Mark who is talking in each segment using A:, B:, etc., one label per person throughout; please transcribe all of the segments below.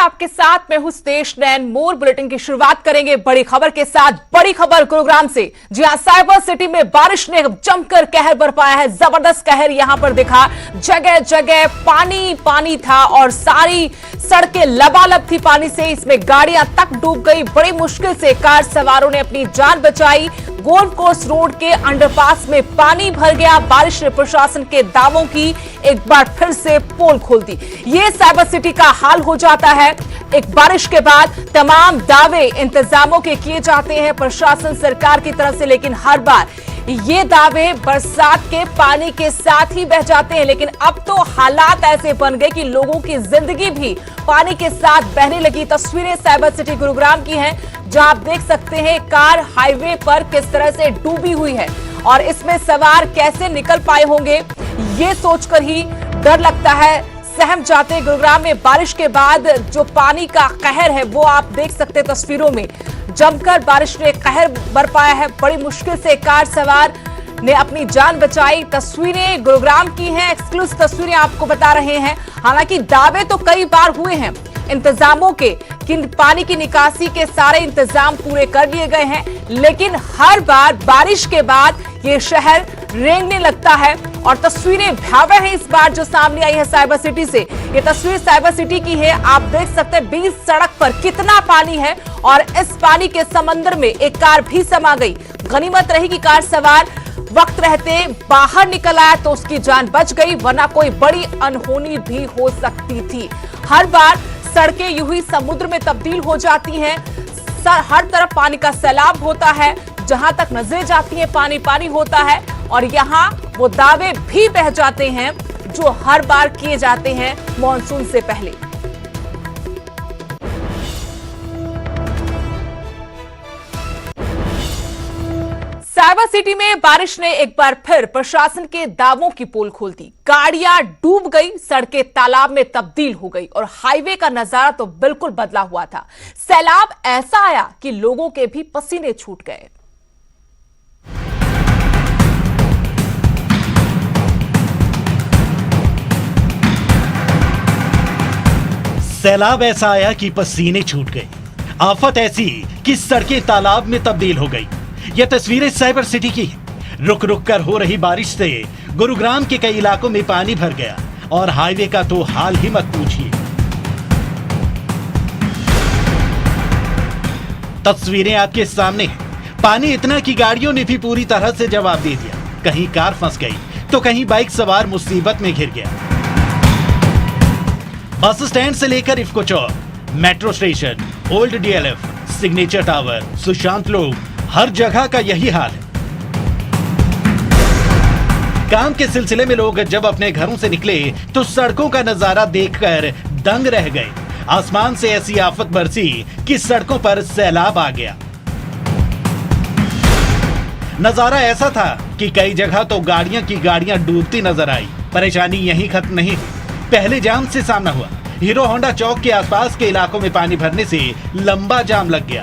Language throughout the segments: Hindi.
A: आपके साथ मैं हूं स्टेश नैन। मोर बुलेटिन की शुरुआत करेंगे बड़ी खबर के साथ। बड़ी खबर गुरुग्राम से। जी हां, साइबर सिटी में बारिश ने जमकर कहर बरपाया है। जबरदस्त कहर यहां पर दिखा। जगह जगह पानी पानी था और सारी सड़कें लबालब थी पानी से। इसमें गाड़ियां तक डूब गई। बड़ी मुश्किल से कार सवारों ने अपनी जान बचाई। गोल्फ कोर्स रोड के अंडरपास में पानी भर गया। बारिश ने प्रशासन के दावों की एक बार फिर से पोल खोल दी। ये साइबर सिटी का हाल हो जाता है। एक बारिश के बाद तमाम दावे इंतजामों के किए जाते हैं प्रशासन सरकार की तरफ से, लेकिन हर बार ये दावे बरसात के पानी के साथ ही बह जाते हैं। लेकिन अब तो हालात ऐसे बन गए कि लोगों की जिंदगी भी पानी के साथ बहने लगी। तस्वीरें साइबर सिटी गुरुग्राम की हैं, जहां आप देख सकते हैं कार हाईवे पर किस तरह से डूबी हुई है और इसमें सवार कैसे निकल पाए होंगे, ये सोचकर ही डर लगता है। सहम जाते हैं। गुरुग्राम में बारिश के बाद जो पानी का कहर है वो आप देख सकते हैं तस्वीरों में। जमकर बारिश ने कहर बरपाया है। बड़ी मुश्किल से कार सवार ने अपनी जान बचाई। तस्वीरें गुरुग्राम की हैं, एक्सक्लूसिव तस्वीरें आपको बता रहे हैं। हालांकि दावे तो कई बार हुए हैं इंतजामों के कि पानी की निकासी के सारे इंतजाम पूरे कर लिए गए हैं, लेकिन हर बार बारिश के बाद ये शहर रेंगने लगता है। और तस्वीरें भयावह हैं इस बार जो सामने आई है साइबर सिटी से। ये तस्वीर साइबर सिटी की है। आप देख सकते हैं बीच सड़क पर कितना पानी है और इस पानी के समंदर में एक कार भी समा गई। गनीमत रही कि कार सवार वक्त रहते बाहर निकल आया तो उसकी जान बच गई, वरना कोई बड़ी अनहोनी भी हो सकती थी। हर बार सड़कें यूं ही समुद्र में तब्दील हो जाती हैं। हर तरफ पानी का सैलाब होता है। जहां तक नजरें जाती हैं पानी पानी होता है और यहां वो दावे भी बह जाते हैं जो हर बार किए जाते हैं मॉनसून से पहले। साइबर सिटी में बारिश ने एक बार फिर प्रशासन के दावों की पोल खोल दी। गाड़ियां डूब गई, सड़कें तालाब में तब्दील हो गई और हाईवे का नजारा तो बिल्कुल बदला हुआ था। सैलाब ऐसा आया कि लोगों के भी पसीने छूट गए।
B: सैलाब ऐसा आया कि पसीने छूट गए। आफत ऐसी कि सड़कें तालाब में तब्दील हो गई। यह तस्वीरें साइबर सिटी की हैं। रुक रुक कर हो रही बारिश से गुरुग्राम के कई इलाकों में पानी भर गया और हाईवे का तो हाल ही मत पूछिए। तस्वीरें आपके सामने हैं। पानी इतना कि गाड़ियों ने भी पूरी तरह से जवाब दे दिया। कहीं कार फंस गई तो कहीं बाइक सवार मुसीबत में घिर गया। बस स्टैंड से लेकर IFFCO Chowk, metro station, old DLF, signature tower, Sushant Lok, हर जगह का यही हाल है। काम के सिलसिले में लोग जब अपने घरों से निकले तो सड़कों का नजारा देखकर दंग रह गए। आसमान से ऐसी आफत बरसी कि सड़कों पर सैलाब आ गया। नजारा ऐसा था कि कई जगह तो गाड़ियां की गाड़ियां डूबती नजर आई। परेशानी यहीं खत्म नहीं हुई। पहले जाम से सामना हुआ। हीरो होंडा चौक के आसपास के इलाकों में पानी भरने से लंबा जाम लग गया।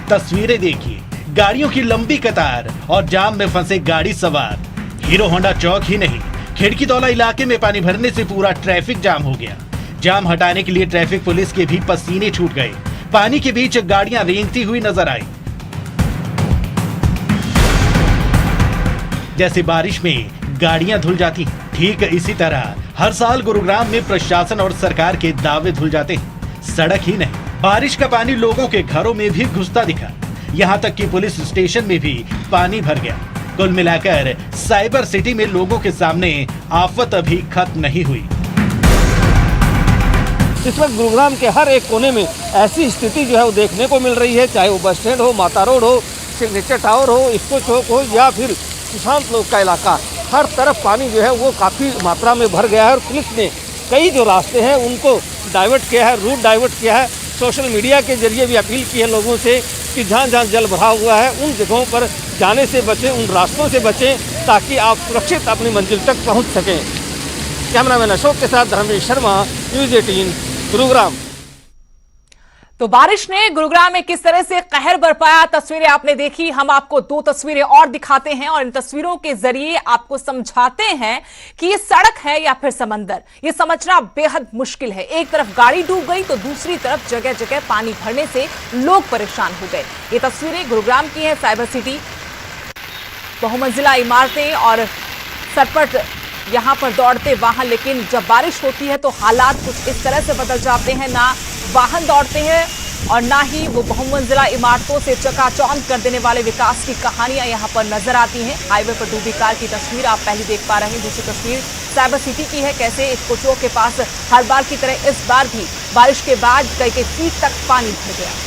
B: तस्वीरें देखिए, गाड़ियों की लंबी कतार और जाम में फंसे गाड़ी सवार। हीरो होंडा चौक ही नहीं, खिड़कीदौला इलाके में पानी भरने से पूरा ट्रैफिक जाम हो गया। जाम हटाने के लिए ट्रैफिक पुलिस के भी पसीने छूट गए। पानी के बीच गाड़ियां रेंगती हुई नजर आई। जैसे बारिश में गाड़ियां धुल जाती हैं, ठीक इसी तरह हर साल गुरुग्राम में प्रशासन और सरकार के दावे धुल जाते हैं। सड़क ही नहीं, बारिश का पानी लोगों के घरों में भी घुसता दिखा। यहाँ तक कि पुलिस स्टेशन में भी पानी भर गया। कुल मिलाकर साइबर सिटी में लोगों के सामने आफत अभी खत्म नहीं हुई।
C: इस वक्त गुरुग्राम के हर एक कोने में ऐसी स्थिति जो है वो देखने को मिल रही है, चाहे वो बस स्टैंड हो, माता रोड हो, सिग्नेचर टावर हो, इफ्को चौक हो या फिर सुशांत लोक का इलाका। हर तरफ पानी जो है वो काफ़ी मात्रा में भर गया है और पुलिस ने कई जो रास्ते हैं उनको डाइवर्ट किया है, रूट डाइवर्ट किया है। सोशल मीडिया के जरिए भी अपील की है लोगों से कि जहाँ जहाँ जल भरा हुआ है उन जगहों पर जाने से बचें, उन रास्तों से बचें, ताकि आप सुरक्षित अपनी मंजिल तक पहुँच सकें। कैमरामैन अशोक के साथ धर्मेश शर्मा, न्यूज़ 18 गुरुग्राम।
A: तो बारिश ने गुरुग्राम में किस तरह से कहर बरपाया, तस्वीरें आपने देखी। हम आपको दो तस्वीरें और दिखाते हैं और इन तस्वीरों के जरिए आपको समझाते हैं कि ये सड़क है या फिर समंदर। ये समझना बेहद मुश्किल है। एक तरफ गाड़ी डूब गई तो दूसरी तरफ जगह जगह पानी भरने से लोग परेशान हो गए। ये तस्वीरें गुरुग्राम की हैं। साइबर सिटी, बहुमंजिला इमारतें और सरपट यहां पर दौड़ते वाहन, लेकिन जब बारिश होती है तो हालात कुछ इस तरह से बदल जाते हैं। ना वाहन दौड़ते हैं और ना ही वो बहुमंजिला इमारतों से चकाचौंध कर देने वाले विकास की कहानियां यहां पर नजर आती हैं। हाईवे पर डूबी कार की तस्वीर आप पहले देख पा रहे हैं। दूसरी तस्वीर साइबर सिटी की है, कैसे एक कोचो के पास हर बार की तरह इस बार भी बारिश के बाद कई फीट तक पानी भर गया।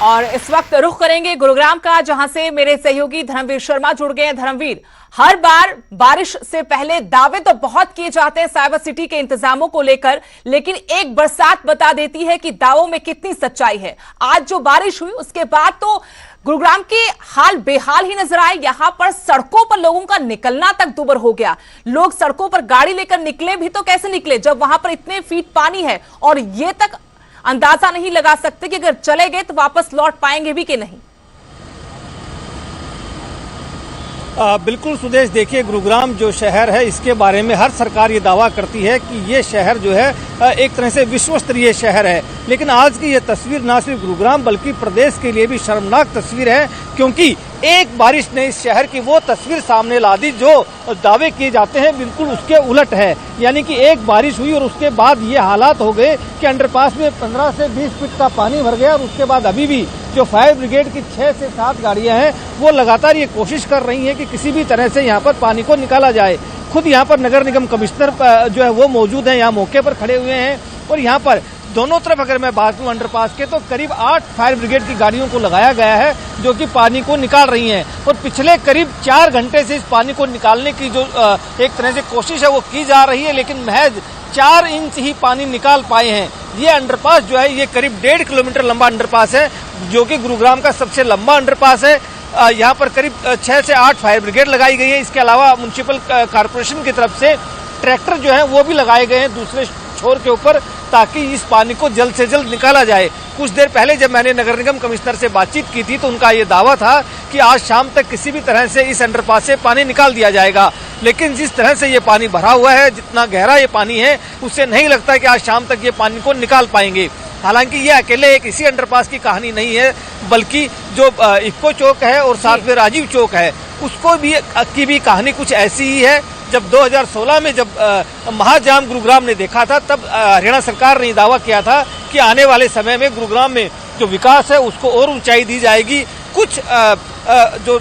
A: और इस वक्त रुख करेंगे गुरुग्राम का, जहां से मेरे सहयोगी धर्मवीर शर्मा जुड़ गए हैं। धर्मवीर, हर बार बारिश से पहले दावे तो बहुत किए जाते हैं साइबर सिटी के इंतजामों को लेकर, लेकिन एक बरसात बता देती है कि दावों में कितनी सच्चाई है। आज जो बारिश हुई उसके बाद तो गुरुग्राम के हाल बेहाल ही नजर आए। यहां पर सड़कों पर लोगों का निकलना तक दुभर हो गया। लोग सड़कों पर गाड़ी लेकर निकले भी तो कैसे निकले जब वहां पर इतने फीट पानी है और ये तक अंदाजा नहीं लगा सकते कि अगर चले गए तो वापस लौट पाएंगे भी कि नहीं।
C: बिल्कुल सुदेश, देखिए गुरुग्राम जो शहर है इसके बारे में हर सरकार ये दावा करती है कि ये शहर जो है एक तरह से विश्व स्तरीय शहर है, लेकिन आज की ये तस्वीर ना सिर्फ गुरुग्राम बल्कि प्रदेश के लिए भी शर्मनाक तस्वीर है, क्योंकि एक बारिश ने इस शहर की वो तस्वीर सामने ला दी जो दावे किए जाते हैं बिल्कुल उसके उलट है। यानी कि एक बारिश हुई और उसके बाद ये हालात हो गए कि अंडरपास में 15 से 20 फीट का पानी भर गया और उसके बाद अभी भी जो फायर ब्रिगेड की 6 से 7 गाड़ियां हैं वो लगातार ये कोशिश कर रही हैं कि किसी भी तरह से यहाँ पर पानी को निकाला जाए। खुद यहाँ पर नगर निगम कमिश्नर जो है वो मौजूद है, यहाँ मौके पर खड़े हुए हैं और यहाँ पर दोनों तरफ अगर मैं बात करूं अंडरपास के तो करीब 8 फायर ब्रिगेड की गाड़ियों को लगाया गया है जो कि पानी को निकाल रही हैं और पिछले करीब 4 घंटे से इस पानी को निकालने की जो एक तरह से कोशिश है वो की जा रही है, लेकिन महज 4 इंच ही पानी निकाल पाए हैं। ये अंडरपास जो है ये करीब 1.5 किलोमीटर लंबा अंडरपास है जो कि गुरुग्राम का सबसे लंबा अंडरपास है। यहाँ पर करीब 6 से 8 फायर ब्रिगेड लगाई गई है। इसके अलावा म्युनिसिपल कॉर्पोरेशन की तरफ से ट्रैक्टर जो है वो भी लगाए गए हैं दूसरे छोर के ऊपर ताकि इस पानी को जल्द से जल्द निकाला जाए। कुछ देर पहले जब मैंने नगर निगम कमिश्नर से बातचीत की थी तो उनका ये दावा था कि आज शाम तक किसी भी तरह से इस अंडरपास से पानी निकाल दिया जाएगा, लेकिन जिस तरह से ये पानी भरा हुआ है, जितना गहरा ये पानी है, उससे नहीं लगता कि आज शाम तक ये पानी को निकाल पाएंगे। हालांकि ये अकेले एक इसी अंडरपास की कहानी नहीं है, बल्कि जो इक्को चौक है और साथ में राजीव चौक है उसको भी कहानी कुछ ऐसी ही है। जब 2016 में जब महाजाम गुरुग्राम ने देखा था तब हरियाणा सरकार ने दावा किया था कि आने वाले समय में गुरुग्राम में जो विकास है उसको और ऊंचाई दी जाएगी। कुछ जो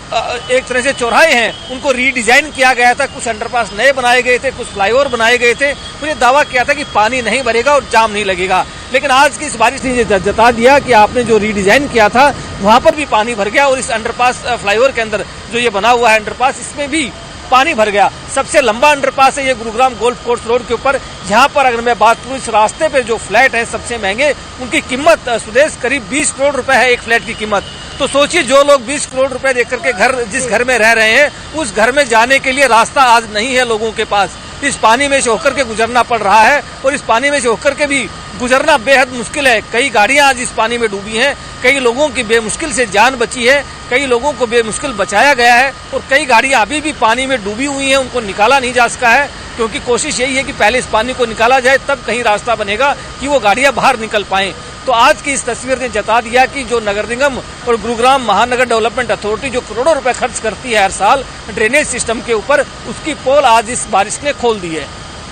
C: एक तरह से चौराहे हैं उनको रीडिजाइन किया गया था, कुछ अंडरपास नए बनाए गए थे, कुछ फ्लाईओवर बनाए गए थे। उन्हें दावा किया था कि पानी नहीं भरेगा और जाम नहीं लगेगा, लेकिन आज की इस बारिश ने जता दिया कि आपने जो रीडिजाइन किया था वहां पर भी पानी भर गया और इस अंडरपास फ्लाईओवर के अंदर जो ये बना हुआ है अंडरपास इसमें भी पानी भर गया। सबसे लंबा अंडरपास है ये गुरुग्राम गोल्फ कोर्स रोड के ऊपर, जहां पर अगर मैं बात करूं इस रास्ते पे जो फ्लैट है सबसे महंगे उनकी कीमत सुदेश करीब 20 करोड़ रुपए है एक फ्लैट की कीमत। तो सोचिए जो लोग 20 करोड़ रुपए देकर के जिस घर में रह रहे हैं उस घर में जाने के लिए रास्ता आज नहीं है लोगों के पास। इस पानी में से होकर के गुजरना पड़ रहा है और इस पानी में से होकर के भी गुजरना बेहद मुश्किल है। कई गाड़ियां आज इस पानी में डूबी हैं, कई लोगों की बेमुश्किल से जान बची है, कई लोगों को बेमुश्किल बचाया गया है और कई गाड़ियां अभी भी पानी में डूबी हुई हैं, उनको निकाला नहीं जा सका है, क्योंकि कोशिश यही है कि पहले इस पानी को निकाला जाए तब कहीं रास्ता बनेगा कि वो गाड़ियां बाहर निकल पाएं। तो आज की इस तस्वीर ने जता दिया कि जो नगर निगम और गुरुग्राम महानगर डेवलपमेंट अथॉरिटी जो करोड़ों रुपए खर्च करती है हर साल ड्रेनेज सिस्टम के ऊपर, उसकी पोल आज इस बारिश ने खोल दी है।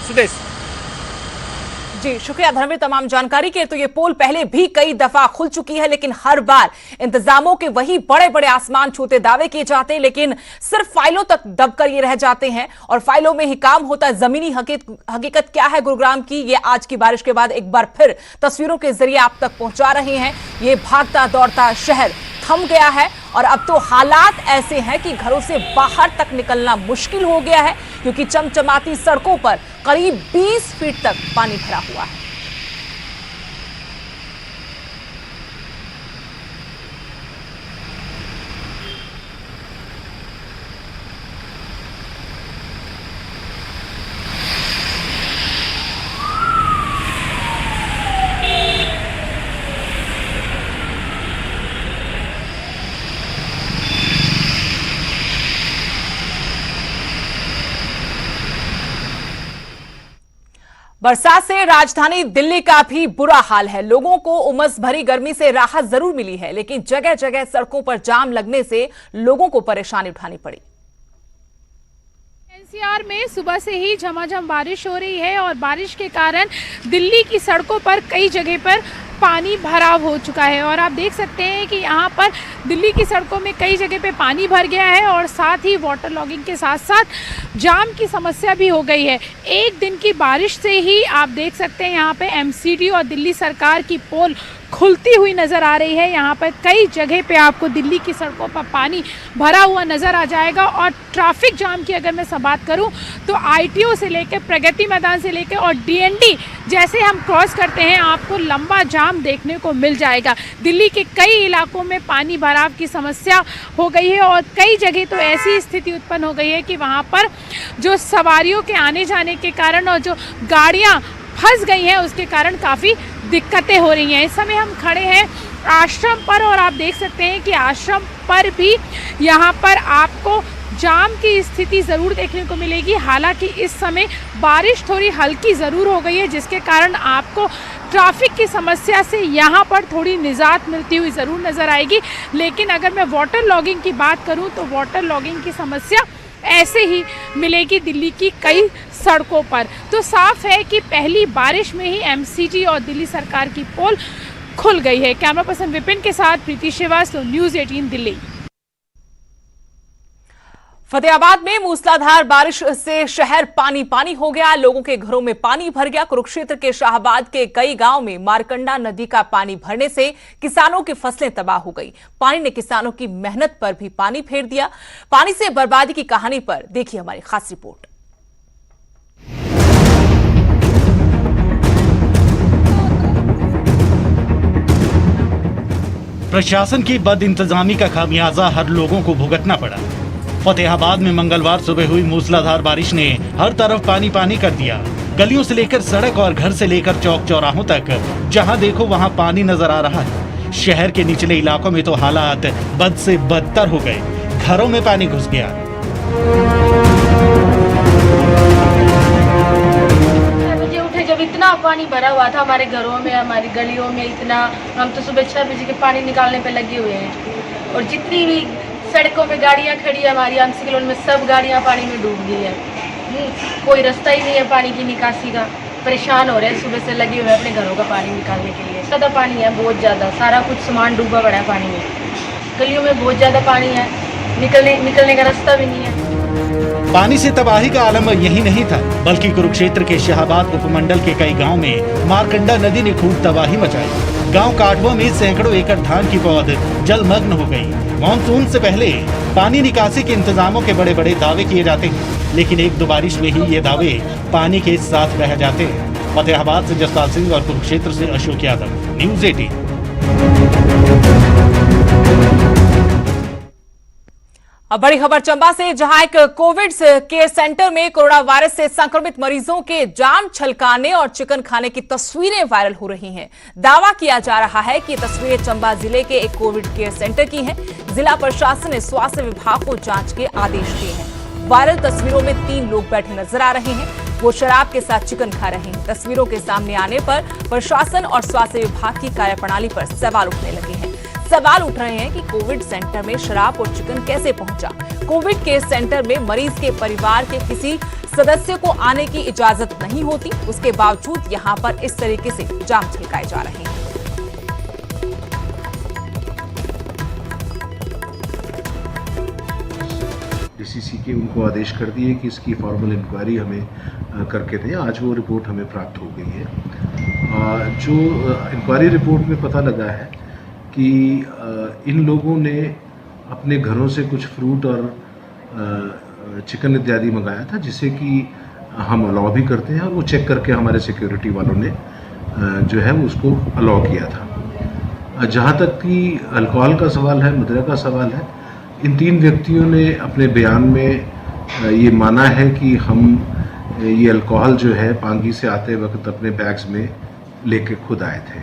C: सुदेश
A: जी, शुक्रिया धर्मवीर तमाम जानकारी के। तो ये पोल पहले भी कई दफा खुल चुकी है, लेकिन हर बार इंतजामों के वही बड़े बड़े आसमान छूते दावे किए जाते हैं, लेकिन सिर्फ फाइलों तक दबकर ये रह जाते हैं और फाइलों में ही काम होता है। जमीनी हकीकत क्या है गुरुग्राम की, ये आज की बारिश के बाद एक बार फिर तस्वीरों के जरिए आप तक पहुंचा रहे हैं। ये भागता दौड़ता शहर थम गया है और अब तो हालात ऐसे हैं कि घरों से बाहर तक निकलना मुश्किल हो गया है, क्योंकि चमचमाती सड़कों पर करीब 20 फीट तक पानी भरा हुआ है। बरसात से राजधानी दिल्ली का भी बुरा हाल है। लोगों को उमस भरी गर्मी से राहत जरूर मिली है, लेकिन जगह जगह सड़कों पर जाम लगने से लोगों को परेशानी उठानी पड़ी।
D: एनसीआर में सुबह से ही झमाझम बारिश हो रही है और बारिश के कारण दिल्ली की सड़कों पर कई जगह पर पानी भराव हो चुका है और आप देख सकते हैं कि यहाँ पर दिल्ली की सड़कों में कई जगह पे पानी भर गया है और साथ ही वाटर लॉगिंग के साथ साथ जाम की समस्या भी हो गई है। एक दिन की बारिश से ही आप देख सकते हैं यहाँ पे एमसीडी और दिल्ली सरकार की पोल खुलती हुई नज़र आ रही है। यहाँ पर कई जगह पे आपको दिल्ली की सड़कों पर पानी भरा हुआ नज़र आ जाएगा और ट्रैफिक जाम की अगर मैं बात करूँ तो आईटीओ से लेकर प्रगति मैदान से लेकर और डीएनडी जैसे हम क्रॉस करते हैं आपको लंबा जाम देखने को मिल जाएगा। दिल्ली के कई इलाकों में पानी भराव की समस्या हो गई है और कई जगह तो ऐसी स्थिति उत्पन्न हो गई है कि वहाँ पर जो सवारियों के आने जाने के कारण और जो गाड़ियाँ फंस गई हैं उसके कारण काफ़ी दिक्कतें हो रही हैं। इस समय हम खड़े हैं आश्रम पर और आप देख सकते हैं कि आश्रम पर भी यहाँ पर आपको जाम की स्थिति ज़रूर देखने को मिलेगी। हालांकि इस समय बारिश थोड़ी हल्की ज़रूर हो गई है जिसके कारण आपको ट्रैफिक की समस्या से यहाँ पर थोड़ी निजात मिलती हुई ज़रूर नज़र आएगी। लेकिन अगर मैं वाटर लॉगिंग की बात करूँ तो वाटर लॉगिंग की समस्या ऐसे ही मिलेगी दिल्ली की कई सड़कों पर। तो साफ है कि पहली बारिश में ही एमसीडी और दिल्ली सरकार की पोल खुल गई है। कैमरा पर्सन विपिन के साथ प्रीति श्रीवास्तव, न्यूज़ 18 दिल्ली।
A: फतेहाबाद में मूसलाधार बारिश से शहर पानी पानी हो गया। लोगों के घरों में पानी भर गया। कुरुक्षेत्र के शाहबाद के कई गांव में मारकंडा नदी का पानी भरने से किसानों की फसलें तबाह हो गई। पानी ने किसानों की मेहनत पर भी पानी फेर दिया। पानी से बर्बादी की कहानी पर देखिए हमारी खास रिपोर्ट।
B: प्रशासन की बदइंतजामी का खामियाजा हर लोगों को भुगतना पड़ा। फतेहाबाद में मंगलवार सुबह हुई मूसलाधार बारिश ने हर तरफ पानी पानी कर दिया। गलियों से लेकर सड़क और घर से लेकर चौक चौराहों तक जहां देखो वहां पानी नजर आ रहा है। शहर के निचले इलाकों में तो हालात बद से बदतर हो गए। घरों में पानी घुस गया।
E: मुझे उठे जब इतना पानी भरा हुआ था हमारे घरों में, हमारी गलियों में इतना, हम तो सुबह 6 बजे के पानी निकालने पे लगे हुए हैं और जितनी भी सड़कों पे गाड़ियां खड़ी है हमारी आंसी कॉलोनी में सब गाड़ियां पानी में डूब गई है। कोई रास्ता ही नहीं है पानी की निकासी का। परेशान हो रहे हैं, सुबह से लगे हुए हैं अपने घरों का पानी निकालने के लिए। ज़्यादा पानी है, बहुत ज़्यादा, सारा कुछ सामान डूबा पड़ा है पानी में। गलियों में बहुत ज़्यादा पानी है, निकलने का रास्ता भी नहीं है।
B: पानी से तबाही का आलम यही नहीं था, बल्कि कुरुक्षेत्र के शाहबाद उपमंडल के कई गांव में मारकंडा नदी ने खूब तबाही मचाई। गांव काटवा में सैकड़ों एकड़ धान की पौध जलमग्न हो गई। मानसून से पहले पानी निकासी के इंतजामों के बड़े बड़े दावे किए जाते हैं, लेकिन एक दो बारिश में ही ये दावे पानी के साथ बह जाते हैं। फतेहाबाद से जसपाल सिंह और कुरुक्षेत्र से अशोक यादव, न्यूज़ 18।
A: अब बड़ी खबर चंबा से, जहां एक कोविड केयर सेंटर में कोरोना वायरस से संक्रमित मरीजों के जाम छलकाने और चिकन खाने की तस्वीरें वायरल हो रही हैं। दावा किया जा रहा है कि ये तस्वीरें चंबा जिले के एक कोविड केयर सेंटर की हैं। जिला प्रशासन ने स्वास्थ्य विभाग को जांच के आदेश दिए हैं। वायरल तस्वीरों में 3 लोग बैठे नजर आ रहे हैं। वो शराब के साथ चिकन खा रहे हैं। तस्वीरों के सामने आने पर प्रशासन और स्वास्थ्य विभाग की कार्यप्रणाली पर सवाल उठने लगे हैं। सवाल उठ रहे हैं कि कोविड सेंटर में शराब और चिकन कैसे पहुंचा। कोविड केयर सेंटर में मरीज के परिवार के किसी सदस्य को आने की इजाजत नहीं होती, उसके बावजूद यहां पर इस तरीके से जाम छलकाए जा रहे हैं।
F: डीसीसी के उनको आदेश कर दिए कि इसकी फॉर्मल इंक्वायरी हमें करके दें। आज वो रिपोर्ट हमें प्राप्त हो गई है। जो इंक्वायरी रिपोर्ट में पता लगा है कि इन लोगों ने अपने घरों से कुछ फ्रूट और चिकन इत्यादि मंगाया था, जिसे कि हम अलाउ भी करते हैं और वो चेक करके हमारे सिक्योरिटी वालों ने जो है वो उसको अलाउ किया था। जहाँ तक कि अल्कोहल का सवाल है, मदिरा का सवाल है, इन 3 व्यक्तियों ने अपने बयान में ये माना है कि हम ये अल्कोहल जो है पांगी से आते वक्त अपने बैग्स में लेके खुद आए थे।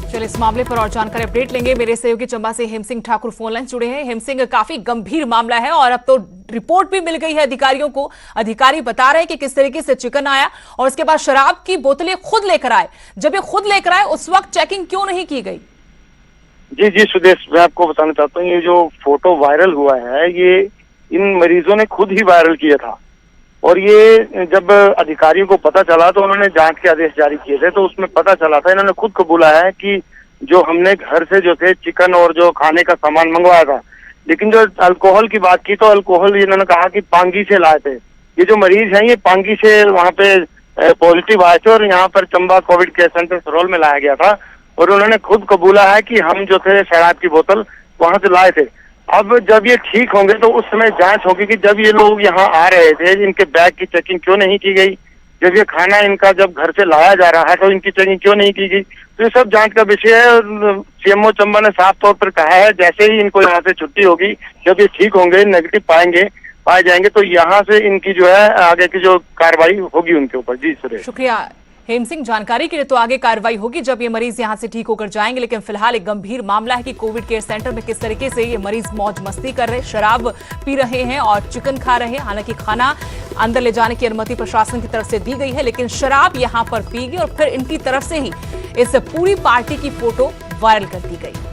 A: चलिए इस मामले पर और जानकारी अपडेट लेंगे। मेरे सहयोगी चंबा से हेम सिंह ठाकुर फोन लाइन जुड़े हैं। हेम सिंह, काफी गंभीर मामला है और अब तो रिपोर्ट भी मिल गई है अधिकारियों को। अधिकारी बता रहे हैं कि किस तरीके से चिकन आया और उसके बाद शराब की बोतलें खुद लेकर आए। जब ये खुद लेकर आए उस वक्त चेकिंग क्यों नहीं की गई?
G: जी सुदेश, मैं आपको बताना चाहता हूँ, ये जो फोटो वायरल हुआ है ये इन मरीजों ने खुद ही वायरल किया था और ये जब अधिकारियों को पता चला तो उन्होंने जांच के आदेश जारी किए थे। तो उसमें पता चला था, इन्होंने खुद कबूला है कि जो हमने घर से जो थे चिकन और जो खाने का सामान मंगवाया था, लेकिन जो अल्कोहल की बात की तो अल्कोहल इन्होंने कहा कि पांगी से लाए थे। ये जो मरीज हैं ये पांगी से वहाँ पे पॉजिटिव आए थे और यहाँ पर Chamba Covid care centre Sarol में लाया गया था और उन्होंने खुद कबूला है कि हम जो थे शराब की बोतल वहां से लाए थे। अब जब ये ठीक होंगे तो उस समय जांच होगी कि जब ये लोग यहाँ आ रहे थे इनके बैग की चेकिंग क्यों नहीं की गई, जब ये खाना इनका जब घर से लाया जा रहा है तो इनकी चेकिंग क्यों नहीं की गई। तो ये सब जांच का विषय है। सीएमओ चंबा ने साफ तौर पर कहा है जैसे ही इनको यहाँ से छुट्टी होगी, जब ये ठीक होंगे, नेगेटिव पाए जाएंगे तो यहाँ से इनकी जो है आगे की जो कार्रवाई होगी उनके ऊपर। जी सुरेश,
A: शुक्रिया हेम सिंह जानकारी के लिए। तो आगे कार्रवाई होगी जब ये मरीज यहां से ठीक होकर जाएंगे। लेकिन फिलहाल एक गंभीर मामला है कि कोविड केयर सेंटर में किस तरीके से ये मरीज मौज मस्ती कर रहे, शराब पी रहे हैं और चिकन खा रहे हैं। हालांकि खाना अंदर ले जाने की अनुमति प्रशासन की तरफ से दी गई है, लेकिन शराब यहां पर पी गई और फिर इनकी तरफ से ही इस पूरी पार्टी की फोटो वायरल कर दी गई।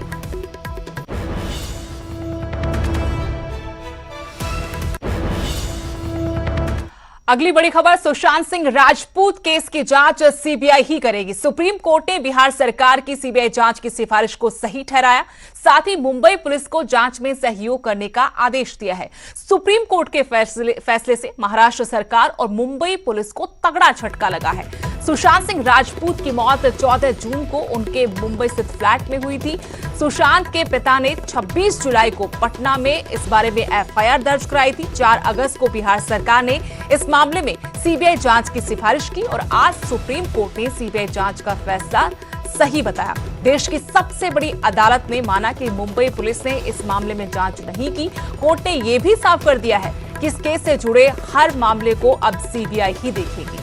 A: अगली बड़ी खबर, सुशांत सिंह राजपूत केस की जांच सीबीआई ही करेगी। सुप्रीम कोर्ट ने बिहार सरकार की सीबीआई जांच की सिफारिश को सही ठहराया, साथ ही मुंबई पुलिस को जांच में सहयोग करने का आदेश दिया है। सुप्रीम कोर्ट के फैसले से महाराष्ट्र सरकार और मुंबई पुलिस को तगड़ा झटका लगा है। सुशांत सिंह राजपूत की मौत 14 जून को उनके मुंबई स्थित फ्लैट में हुई थी। सुशांत के पिता ने 26 जुलाई को पटना में इस बारे में एफआईआर दर्ज कराई थी। 4 अगस्त को बिहार सरकार ने इस मामले में सीबीआई जांच की सिफारिश की और आज सुप्रीम कोर्ट ने सीबीआई जांच का फैसला सही बताया। देश की सबसे बड़ी अदालत ने माना कि मुंबई पुलिस ने इस मामले में जांच नहीं की। कोर्ट ने यह भी साफ कर दिया है कि इस केस से जुड़े हर मामले को अब सीबीआई ही देखेगी।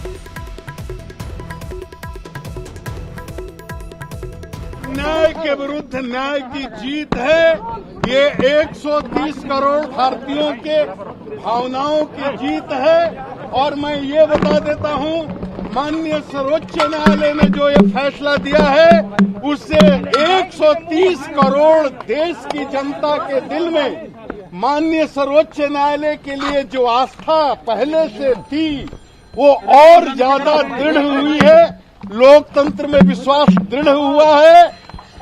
H: न्याय के विरुद्ध न्याय की जीत है। ये 130 करोड़ भारतीयों के भावनाओं की जीत है। और मैं ये बता देता हूँ, माननीय सर्वोच्च न्यायालय ने जो ये फैसला दिया है उससे 130 करोड़ देश की जनता के दिल में माननीय सर्वोच्च न्यायालय के लिए जो आस्था पहले से थी वो और ज्यादा दृढ़ हुई है। लोकतंत्र में विश्वास दृढ़ हुआ है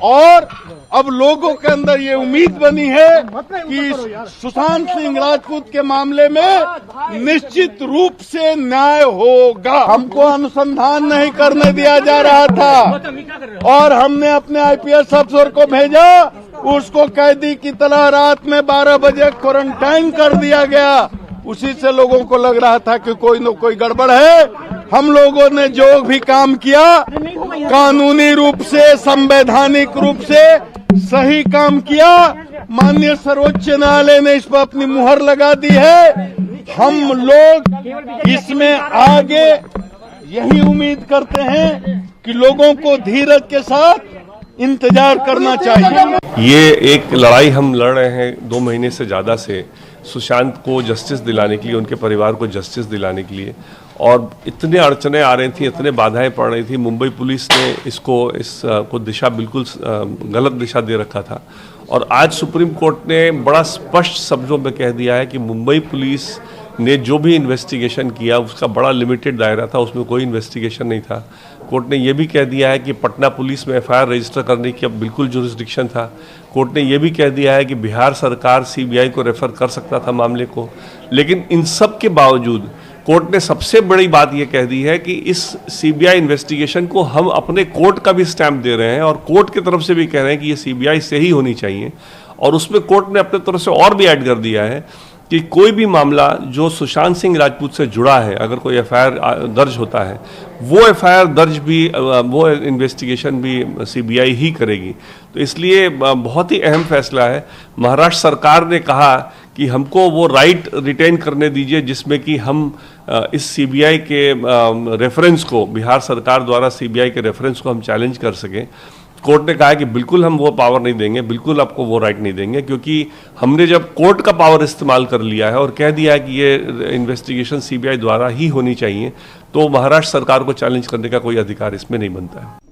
H: और अब लोगों के अंदर ये उम्मीद बनी है कि सुशांत सिंह राजपूत के मामले में निश्चित रूप से न्याय होगा। हमको अनुसंधान नहीं करने दिया जा रहा था और हमने अपने आईपीएस अफसर को भेजा, उसको कैदी की तरह रात में 12 बजे क्वारंटाइन कर दिया गया। उसी से लोगों को लग रहा था कि कोई न कोई गड़बड़ है। हम लोगों ने जो भी काम किया कानूनी रूप से, संवैधानिक रूप से सही काम किया। माननीय सर्वोच्च न्यायालय ने इस पर अपनी मुहर लगा दी है। हम लोग इसमें आगे यही उम्मीद करते हैं कि लोगों को धीरज के साथ इंतजार करना चाहिए।
I: ये एक लड़ाई हम लड़ रहे हैं 2 महीने से ज़्यादा से, सुशांत को जस्टिस दिलाने के लिए, उनके परिवार को जस्टिस दिलाने के लिए। और इतने अड़चने आ रही थी, इतने बाधाएं पड़ रही थी। मुंबई पुलिस ने इसको दिशा बिल्कुल गलत दिशा दे रखा था और आज सुप्रीम कोर्ट ने बड़ा स्पष्ट शब्दों में कह दिया है कि मुंबई पुलिस ने जो भी इन्वेस्टिगेशन किया उसका बड़ा लिमिटेड दायरा था, उसमें कोई इन्वेस्टिगेशन नहीं था। कोर्ट ने यह भी कह दिया है कि पटना पुलिस में एफआईआर रजिस्टर करने की अब बिल्कुल जुरिस्डिक्शन था। कोर्ट ने यह भी कह दिया है कि बिहार सरकार सीबीआई को रेफर कर सकता था मामले को। लेकिन इन सब के बावजूद कोर्ट ने सबसे बड़ी बात यह कह दी है कि इस सीबीआई इन्वेस्टिगेशन को हम अपने कोर्ट का भी स्टैंप दे रहे हैं और कोर्ट की तरफ से भी कह रहे हैं कि ये सीबीआई से ही होनी चाहिए। और उसमें कोर्ट ने अपने तरफ से और भी ऐड कर दिया है कि कोई भी मामला जो सुशांत सिंह राजपूत से जुड़ा है, अगर कोई एफआईआर दर्ज होता है, वो एफआईआर दर्ज भी, वो इन्वेस्टिगेशन भी सीबीआई ही करेगी। तो इसलिए बहुत ही अहम फैसला है। महाराष्ट्र सरकार ने कहा कि हमको वो राइट रिटेन करने दीजिए जिसमें कि हम इस सीबीआई के रेफरेंस को, बिहार सरकार द्वारा सीबीआई के रेफरेंस को हम चैलेंज कर सकें। कोर्ट ने कहा है कि बिल्कुल हम वो पावर नहीं देंगे, बिल्कुल आपको वो राइट नहीं देंगे, क्योंकि हमने जब कोर्ट का पावर इस्तेमाल कर लिया है और कह दिया है कि ये इन्वेस्टिगेशन सीबीआई द्वारा ही होनी चाहिए, तो महाराष्ट्र सरकार को चैलेंज करने का कोई अधिकार इसमें नहीं बनता है।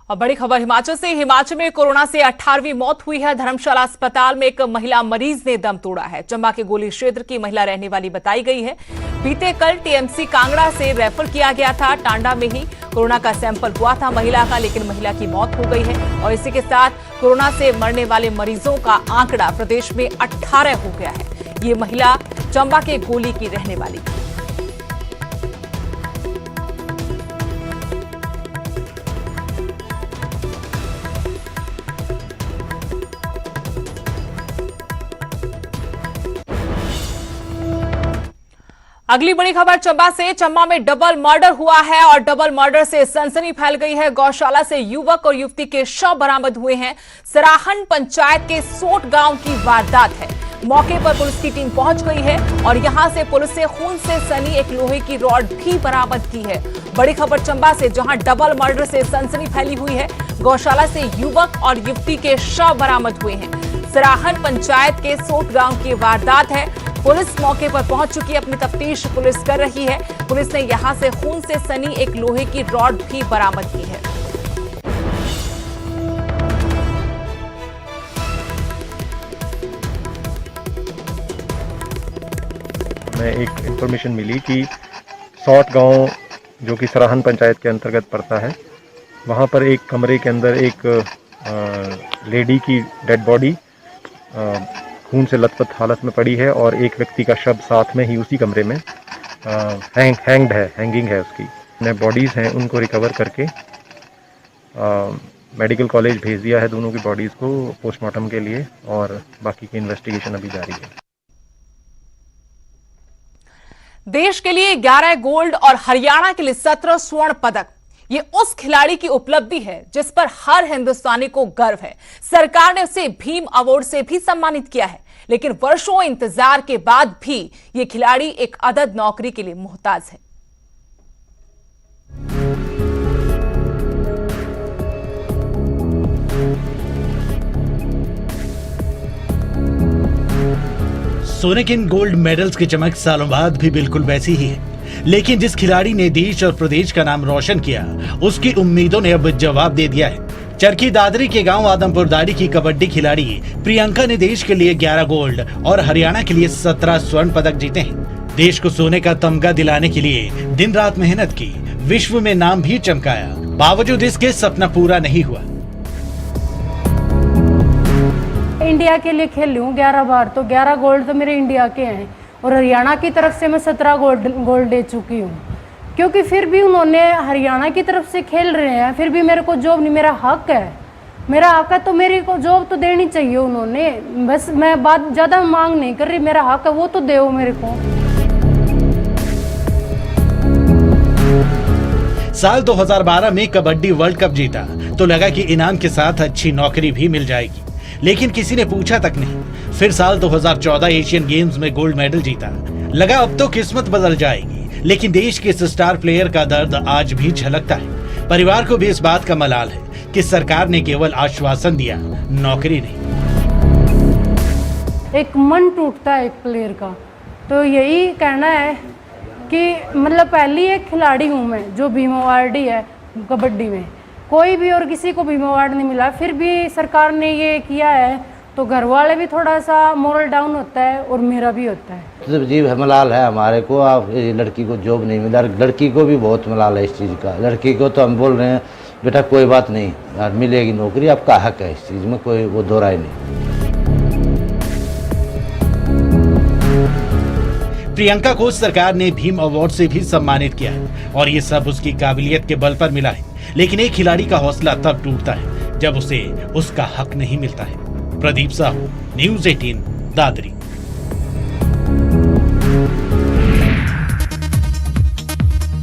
A: और बड़ी खबर हिमाचल से। हिमाचल में कोरोना से 18वीं मौत हुई है। धर्मशाला अस्पताल में एक महिला मरीज ने दम तोड़ा है। चंबा के गोली क्षेत्र की महिला रहने वाली बताई गई है। बीते कल टीएमसी कांगड़ा से रेफर किया गया था। टांडा में ही कोरोना का सैंपल हुआ था महिला का, लेकिन महिला की मौत हो गई है। और इसी के साथ कोरोना से मरने वाले मरीजों का आंकड़ा प्रदेश में 18 हो गया है। ये महिला चंबा के गोली की रहने वाली थी। अगली बड़ी खबर चंबा से। चंबा में डबल मर्डर हुआ है और डबल मर्डर से सनसनी फैल गई है। गौशाला से युवक और युवती के शव बरामद हुए हैं। सराहन पंचायत के सोट गांव की वारदात है। मौके पर पुलिस की टीम पहुंच गई है और यहां से पुलिस ने खून से सनी एक लोहे की रॉड भी बरामद की है। बड़ी खबर चंबा से, जहां डबल मर्डर से सनसनी फैली हुई है। गौशाला से युवक और युवती के शव बरामद हुए हैं। सराहन पंचायत के सोट गांव की वारदात है। पुलिस मौके पर पहुंच चुकी है, अपनी तफ्तीश पुलिस कर रही है। पुलिस ने यहां से खून से सनी एक लोहे की रॉड भी बरामद की है।
J: हमें एक इंफॉर्मेशन मिली कि सौट गांव जो कि सराहन पंचायत के अंतर्गत पड़ता है, वहां पर एक कमरे के अंदर एक लेडी की डेड बॉडी खून से लथपथ हालत में पड़ी है और एक व्यक्ति का शव साथ में ही उसी कमरे में हैंगिंग है उसकी। बॉडीज़ हैं उनको रिकवर करके मेडिकल कॉलेज भेज दिया है दोनों की बॉडीज़ को पोस्टमार्टम के लिए, और बाकी की इन्वेस्टिगेशन अभी जारी है।
A: देश के लिए 11 गोल्ड और हरियाणा के लिए 17 स्वर्ण पदक, ये उस खिलाड़ी की उपलब्धि है जिस पर हर हिंदुस्तानी को गर्व है। सरकार ने उसे भीम अवार्ड से भी सम्मानित किया है, लेकिन वर्षों इंतजार के बाद भी ये खिलाड़ी एक अदद नौकरी के लिए मोहताज है।
B: सोने के इन गोल्ड मेडल्स की चमक सालों बाद भी बिल्कुल वैसी ही है, लेकिन जिस खिलाड़ी ने देश और प्रदेश का नाम रोशन किया, उसकी उम्मीदों ने अब जवाब दे दिया है। चरखी दादरी के गांव आदमपुर दारी की कबड्डी खिलाड़ी प्रियंका ने देश के लिए 11 गोल्ड और हरियाणा के लिए 17 स्वर्ण पदक जीते हैं। देश को सोने का तमगा दिलाने के लिए दिन रात मेहनत की, विश्व में नाम भी चमकाया। बावजूद इसके सपना पूरा नहीं हुआ।
K: इंडिया के लिए खेल लूँ 11 बार, तो 11 गोल्ड तो मेरे इंडिया के हैं और हरियाणा की तरफ से मैं 17 गोल्ड दे चुकी हूँ। क्योंकि फिर भी उन्होंने हरियाणा की तरफ से खेल रहे हैं, फिर भी मेरे को जॉब नहीं, मेरा हक है, मेरा हक है, तो मेरे को जॉब तो देनी चाहिए उन्होंने। बस मैं बात ज़्यादा मांग नहीं कर रही, मेरा हक है वो तो दो मेरे को।
B: साल 2012 में कबड्डी वर्ल्ड कप जीता तो लगा कि इनाम के साथ अच्छी नौकरी भी मिल जाएगी, लेकिन किसी ने पूछा तक नहीं। फिर साल 2014 एशियन गेम्स में गोल्ड मेडल जीता, लगा अब तो किस्मत बदल जाएगी, लेकिन देश के इस स्टार प्लेयर का दर्द आज भी झलकता है। परिवार को भी इस बात का मलाल है कि सरकार ने केवल आश्वासन दिया, नौकरी नहीं।
K: एक मन टूटता है एक प्लेयर का, तो यही कहना है कि मतलब पहली एक खिलाड़ी हूँ मैं जो भीम अवार्डी है कबड्डी में, कोई भी और किसी को भीम अवार्ड नहीं मिला, फिर भी सरकार ने ये किया है, तो घर वाले भी थोड़ा सा मोरल डाउन होता है और मेरा भी होता है।
L: जी मलाल है हमारे को, आप लड़की को जॉब नहीं मिला, लड़की को भी बहुत मलाल है इस चीज़ का। लड़की को तो हम बोल रहे हैं बेटा कोई बात नहीं यार, मिलेगी नौकरी, आपका हक है, इस चीज़ में कोई वो दो राय नहीं।
B: प्रियंका को सरकार ने भीम अवार्ड से भी सम्मानित किया है और ये सब उसकी काबिलियत के बल पर मिला है, लेकिन एक खिलाड़ी का हौसला तब टूटता है जब उसे उसका हक नहीं मिलता है। प्रदीप साहू, न्यूज़ 18 दादरी।